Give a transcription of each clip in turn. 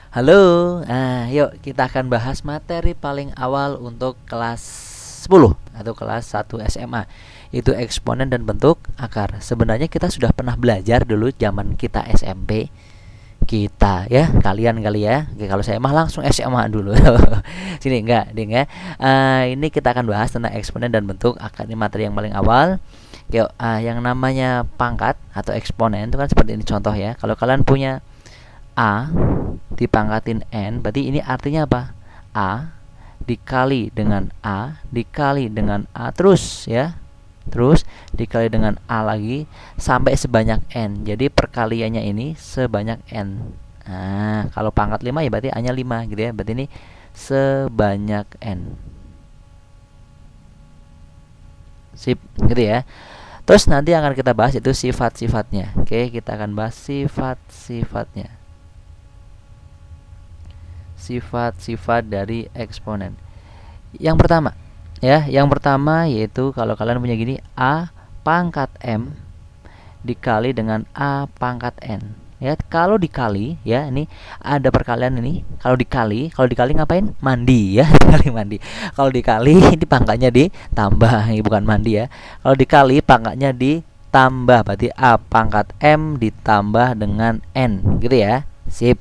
Halo, yuk kita akan bahas materi paling awal untuk kelas 10 atau kelas 1 SMA, yaitu eksponen dan bentuk akar. Sebenarnya kita sudah pernah belajar dulu zaman kita SMP. Kita ya, kalian kali ya. Oke, kalau saya mah langsung SMA dulu. Sini enggak, ding ya. Ini kita akan bahas tentang eksponen dan bentuk akar. Ini materi yang paling awal. Yuk, yang namanya pangkat atau eksponen itu kan seperti ini contoh ya. Kalau kalian punya A dipangkatin N, berarti ini artinya apa? A dikali dengan A dikali dengan A terus ya. Terus dikali dengan A lagi sampai sebanyak N. Jadi perkaliannya ini sebanyak N. Nah, kalau pangkat 5 ya berarti A-nya 5 gitu ya. Berarti ini sebanyak N. Sip, gitu ya. Terus nanti akan kita bahas itu sifat-sifatnya. Oke, kita akan bahas sifat-sifatnya. Sifat-sifat dari eksponen. Yang pertama, ya, yang pertama yaitu kalau kalian punya gini, A pangkat M dikali dengan A pangkat N. Ya, kalau dikali ya, ini ada perkalian ini. Kalau dikali ngapain? Mandi ya, dikali mandi. Kalau dikali ini pangkatnya ditambah, ini bukan mandi ya. Kalau dikali pangkatnya ditambah, berarti A pangkat M ditambah dengan N, gitu ya. Sip.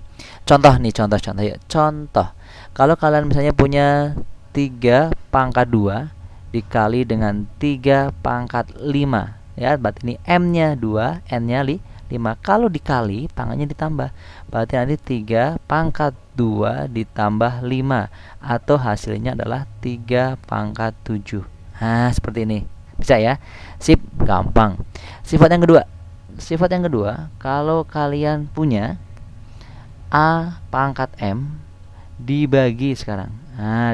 Contoh nih, contoh ya. Contoh. Kalau kalian misalnya punya 3 pangkat 2 dikali dengan 3 pangkat 5 ya, berarti ini M-nya 2, N-nya 5. Kalau dikali pangkatnya ditambah, berarti nanti 3 pangkat 2 ditambah 5 atau hasilnya adalah 3 pangkat 7. Nah, seperti ini. Bisa ya? Sip, gampang. Sifat yang kedua. Sifat yang kedua, kalau kalian punya A pangkat M dibagi sekarang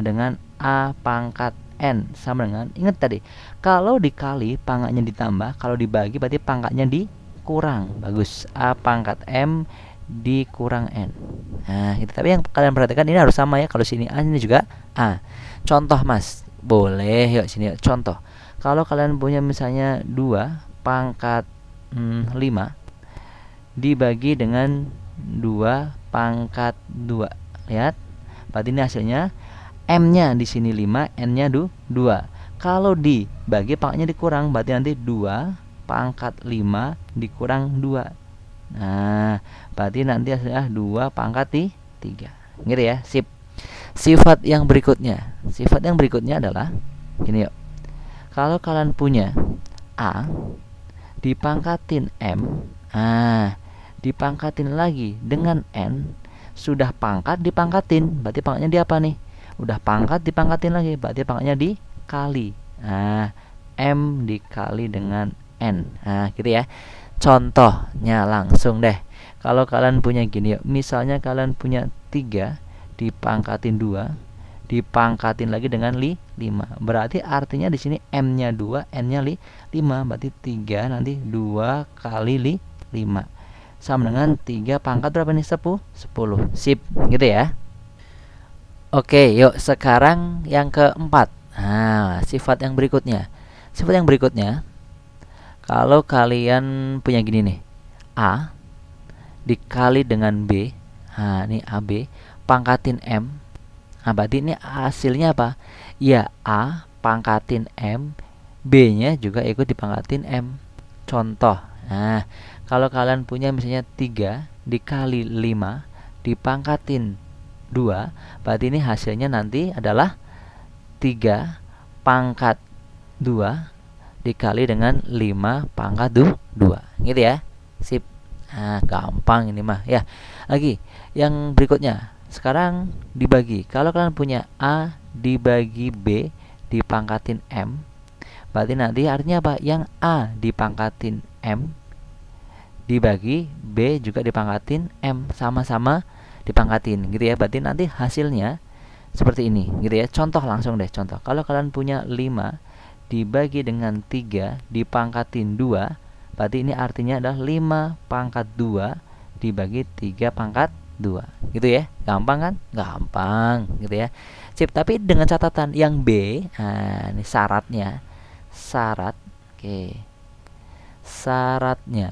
dengan A pangkat N sama dengan, ingat tadi, kalau dikali pangkatnya ditambah, kalau dibagi berarti pangkatnya dikurang. Bagus, A pangkat M dikurang N. Nah itu, tapi yang kalian perhatikan ini harus sama ya. Kalau sini A, ini juga A. Contoh mas, boleh yuk sini yuk. Contoh, kalau kalian punya misalnya 2 pangkat 5 dibagi dengan 2 pangkat 2. Lihat, berarti ini hasilnya M-nya di sini 5, N-nya 2. Kalau dibagi pangkatnya dikurang, berarti nanti 2 pangkat 5 dikurang 2. Nah, berarti nanti hasilnya 2 pangkat 3. Gitu ya, sip. Sifat yang berikutnya. Sifat yang berikutnya adalah gini yuk. Kalau kalian punya A dipangkatin M, dipangkatin lagi dengan N, sudah pangkat dipangkatin, berarti pangkatnya di apa nih? Udah pangkat dipangkatin lagi, berarti pangkatnya dikali. Nah, M dikali dengan N. Nah, gitu ya. Contohnya langsung deh. Kalau kalian punya gini, misalnya kalian punya 3 dipangkatin 2 dipangkatin lagi dengan 5. Berarti artinya di sini M-nya 2, N-nya 5. Berarti 3 nanti 2 kali 5 sama dengan 3 pangkat berapa nih? 10. Sip, gitu ya. Oke, yuk sekarang yang keempat. Nah, sifat yang berikutnya. Sifat yang berikutnya, kalau kalian punya gini nih, A dikali dengan B. Nah, ini AB pangkatin M. Nah, berarti ini hasilnya apa? Ya, A pangkatin M, B-nya juga ikut dipangkatin M. Contoh. Nah, kalau kalian punya misalnya 3 dikali 5 dipangkatin 2, berarti ini hasilnya nanti adalah 3 pangkat 2 dikali dengan 5 pangkat 2. Gitu ya. Sip. Nah, gampang ini mah ya. Lagi, yang berikutnya. Sekarang dibagi. Kalau kalian punya A dibagi B dipangkatin M, berarti nanti artinya apa? Yang A dipangkatin M dibagi B juga dipangkatin M, sama-sama dipangkatin gitu ya. Berarti nanti hasilnya seperti ini gitu ya. Contoh langsung deh, contoh. Kalau kalian punya 5 dibagi dengan 3 dipangkatin 2, berarti ini artinya adalah 5 pangkat 2 dibagi 3 pangkat 2. Gitu ya. Gampang kan? Gampang gitu ya. Sip, tapi dengan catatan yang B, nah ini syaratnya. Syarat. Oke. Syaratnya,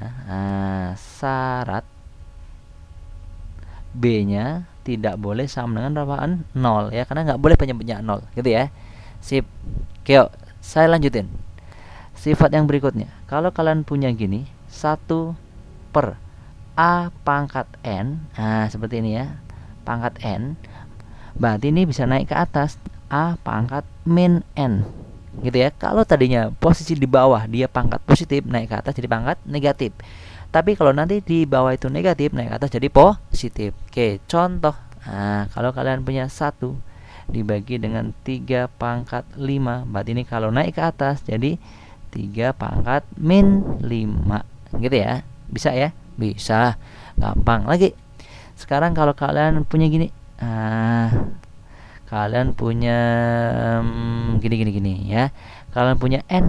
syarat B-nya tidak boleh sama dengan berapaan? 0 ya, karena nggak boleh penyebutnya 0 gitu ya. Sip. Oke, saya lanjutin. Sifat yang berikutnya, kalau kalian punya gini, 1 per A pangkat N, nah seperti ini ya, pangkat N, berarti ini bisa naik ke atas, A pangkat min N gitu ya. Kalau tadinya posisi di bawah dia pangkat positif, naik ke atas jadi pangkat negatif. Tapi kalau nanti di bawah itu negatif, naik ke atas jadi positif. Oke, contoh. Nah, kalau kalian punya 1 dibagi dengan 3 pangkat 5, berarti ini kalau naik ke atas jadi 3 pangkat min 5 gitu ya. Bisa ya? Bisa. Gampang lagi. Sekarang kalau kalian punya gini, kalian punya gini ya. Kalian punya N,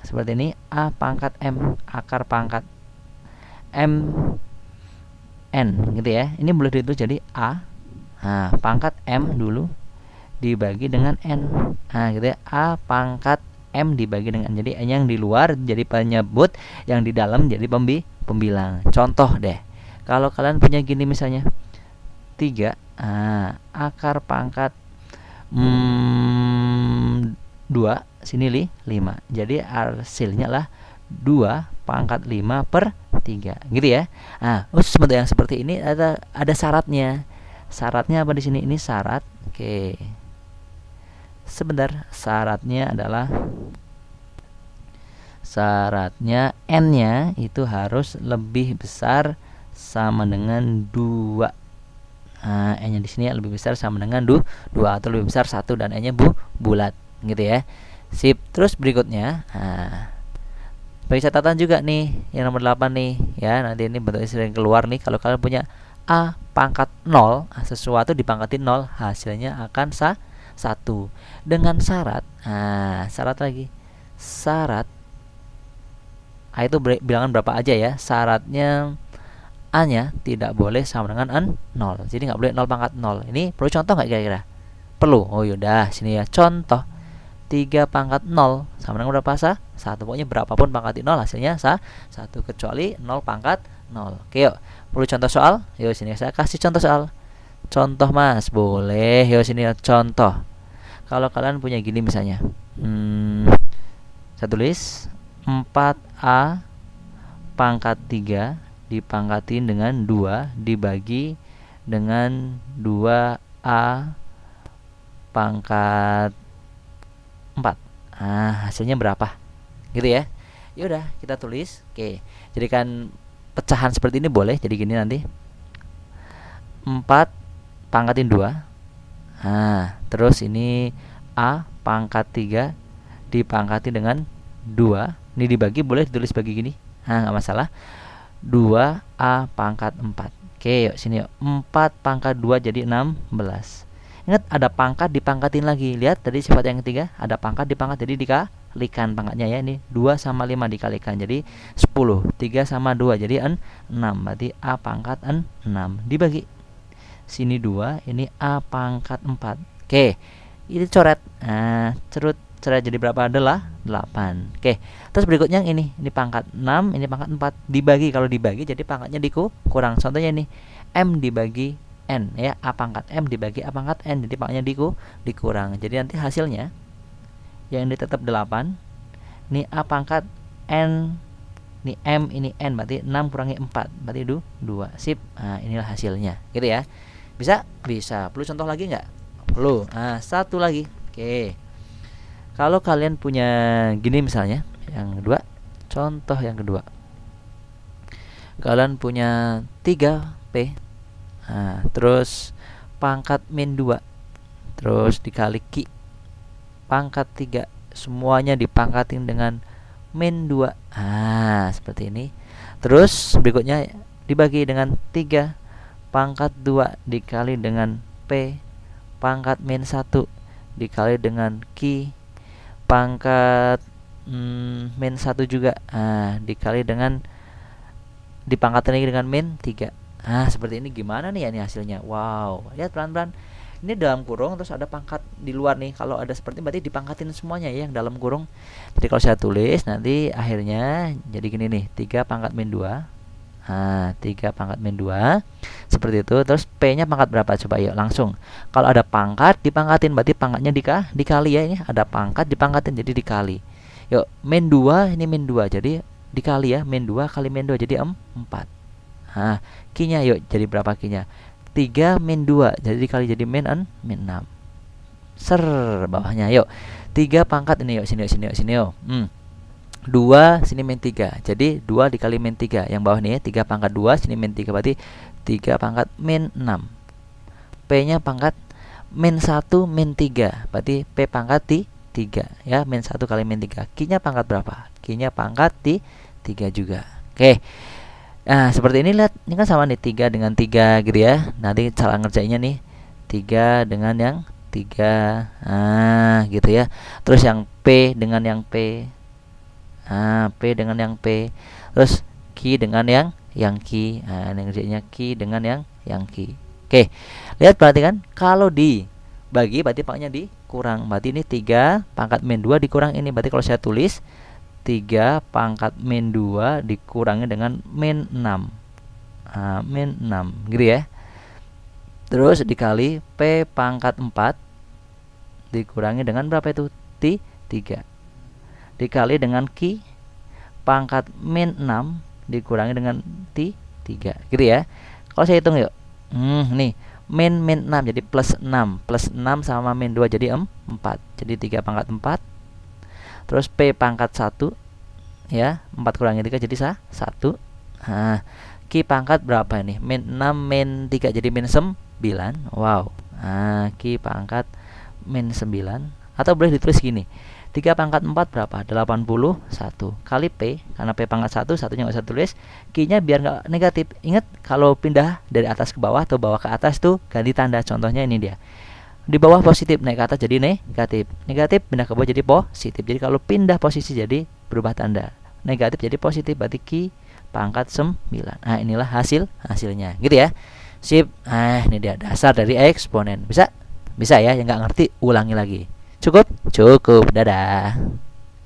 seperti ini, A pangkat M akar pangkat M N gitu ya. Ini boleh ditulis jadi A, pangkat M dulu dibagi dengan N, gitu ya. A pangkat M dibagi dengan, jadi N yang di luar jadi penyebut, yang di dalam jadi pembilang. Contoh deh, kalau kalian punya gini misalnya 3, akar pangkat 2 sini 5, jadi hasilnya lah 2 pangkat 5 per 3 gitu ya. Sebentar, yang seperti ini ada syaratnya. Syaratnya apa di sini? Ini syarat. Oke, sebentar, syaratnya N-nya itu harus lebih besar sama dengan 2. N-nya di sini lebih besar sama dengan 2 atau lebih besar 1 dan N-nya bulat gitu ya. Sip. Terus berikutnya, bagi catatan juga nih yang nomor 8 nih ya. Nanti ini bentuknya sering keluar nih. Kalau kalian punya A pangkat 0, sesuatu dipangkatin 0, hasilnya akan 1 dengan syarat. Syarat lagi. Syarat itu bilangan berapa aja ya. Syaratnya A-nya tidak boleh sama dengan 0. Jadi nggak boleh 0 pangkat 0. Ini perlu contoh nggak kira-kira? Perlu. Oh yaudah, sini ya. Contoh 3 pangkat 0 sama dengan berapa? 1. Pokoknya berapapun pangkat 0 hasilnya 1, kecuali 0 pangkat 0. Oke, yuk. Perlu contoh soal? Yuk sini saya kasih contoh soal. Contoh Mas, boleh. Yuk sini ya, contoh. Kalau kalian punya gini misalnya, saya tulis 4A pangkat 3 dipangkatin dengan 2 dibagi dengan 2A pangkat 4. Hasilnya berapa? Gitu ya. Yaudah, kita tulis. Oke, jadikan pecahan seperti ini boleh. Jadi gini nanti 4 pangkatin 2. Terus ini A pangkat 3 dipangkatin dengan 2. Ini dibagi, boleh ditulis bagi gini. Nggak masalah. 2A pangkat 4. Oke, yuk sini yuk. 4 pangkat 2 jadi 16. Ingat, ada pangkat dipangkatin lagi. Lihat tadi sifat yang ketiga, ada pangkat dipangkat, jadi dikalikan pangkatnya ya. Ini 2 sama 5 dikalikan jadi 10. 3 sama 2 jadi 6. Berarti A pangkat 6 dibagi sini 2, ini A pangkat 4. Oke, ini coret. Coret jadi berapa adalah 8. Oke, terus berikutnya yang ini pangkat 6, ini pangkat 4. Dibagi, kalau dibagi jadi pangkatnya dikurang. Contohnya ini M dibagi N ya, A pangkat M dibagi A pangkat N, jadi pangkatnya dikurang. Jadi nanti hasilnya yang ini tetap 8. Ini A pangkat N, ini M, ini N, berarti 6 kurangi 4, berarti 2. Sip. Inilah hasilnya gitu ya. Bisa? Bisa. Perlu contoh lagi nggak? Perlu. Satu lagi. Oke, kalau kalian punya gini misalnya, yang kedua, contoh yang kedua, kalian punya 3P, terus pangkat min 2, terus dikali Q pangkat 3, semuanya dipangkatin dengan min 2. Seperti ini. Terus berikutnya dibagi dengan 3 pangkat 2 dikali dengan P pangkat min 1 dikali dengan Q pangkat min 1 juga, dikali dengan dipangkatin lagi dengan min 3. Seperti ini. Gimana nih ya ini hasilnya? Wow, lihat pelan-pelan. Ini dalam kurung terus ada pangkat di luar nih. Kalau ada seperti ini berarti dipangkatin semuanya ya yang dalam kurung. Jadi kalau saya tulis nanti akhirnya jadi gini nih, 3 pangkat min 2. Nah, 3 pangkat min 2. Seperti itu. Terus P-nya pangkat berapa? Coba yuk langsung. Kalau ada pangkat dipangkatin, berarti pangkatnya dikali ya. Ini ada pangkat dipangkatin, jadi dikali. Yuk, min 2 ini min 2. Jadi dikali ya. Min 2 kali min 2 jadi 4. Nah, Q-nya yuk jadi berapa Q-nya? 3 min 2. Jadi dikali jadi min 6. Ser bawahnya yuk. 3 pangkat ini yuk, sini yuk, sini yuk, sini yuk. 2 sini min 3. Jadi 2 dikali min 3. Yang bawah nih ya, 3 pangkat 2 sini min 3 berarti 3 pangkat min 6. P-nya pangkat min 1 min 3. Berarti P pangkat 3 ya, min 1 kali min 3. Q-nya pangkat berapa? Q-nya pangkat 3 juga. Oke. Nah, seperti ini lihat. Ini kan sama nih 3 dengan 3 gitu ya. Nanti cara ngerjainnya nih 3 dengan yang 3. Nah, gitu ya. Terus yang P dengan yang P. Nah, P dengan yang P. Terus Q dengan yang Q. Nah, ini ngerjainnya Q dengan yang Q. Oke. Lihat perhatikan, kalau dibagi berarti pangkatnya dikurang. Berarti ini 3 pangkat min 2 dikurang ini. Berarti kalau saya tulis 3 pangkat min 2 dikurangi dengan min 6. Nah, min 6 gitu ya. Terus dikali P pangkat 4 dikurangi dengan berapa itu? 3. Dikali dengan Q pangkat min 6 dikurangi dengan 3 gitu ya. Kalau saya hitung yuk. Nih min 6 jadi plus 6. Plus 6 sama min 2 jadi 4. Jadi 3 pangkat 4. Terus P pangkat 1 ya, 4 kurangi 3 jadi 1. Nah, Q pangkat berapa ini? Min 6 min 3 jadi min 9. Wow. Nah, Q pangkat min 9. Atau boleh ditulis gini, 3 pangkat 4 berapa? 81 kali P. Karena P pangkat 1, satunya nggak usah tulis. Q-nya biar nggak negatif. Ingat, kalau pindah dari atas ke bawah atau bawah ke atas tuh ganti tanda. Contohnya ini dia. Di bawah positif, naik ke atas jadi negatif. Negatif pindah ke bawah jadi positif. Jadi kalau pindah posisi jadi berubah tanda. Negatif jadi positif, berarti Q pangkat 9. Nah, inilah hasilnya gitu ya. Sip. Nah, ini dia dasar dari eksponen. Bisa ya, yang nggak ngerti ulangi lagi. Cukup. Dadah.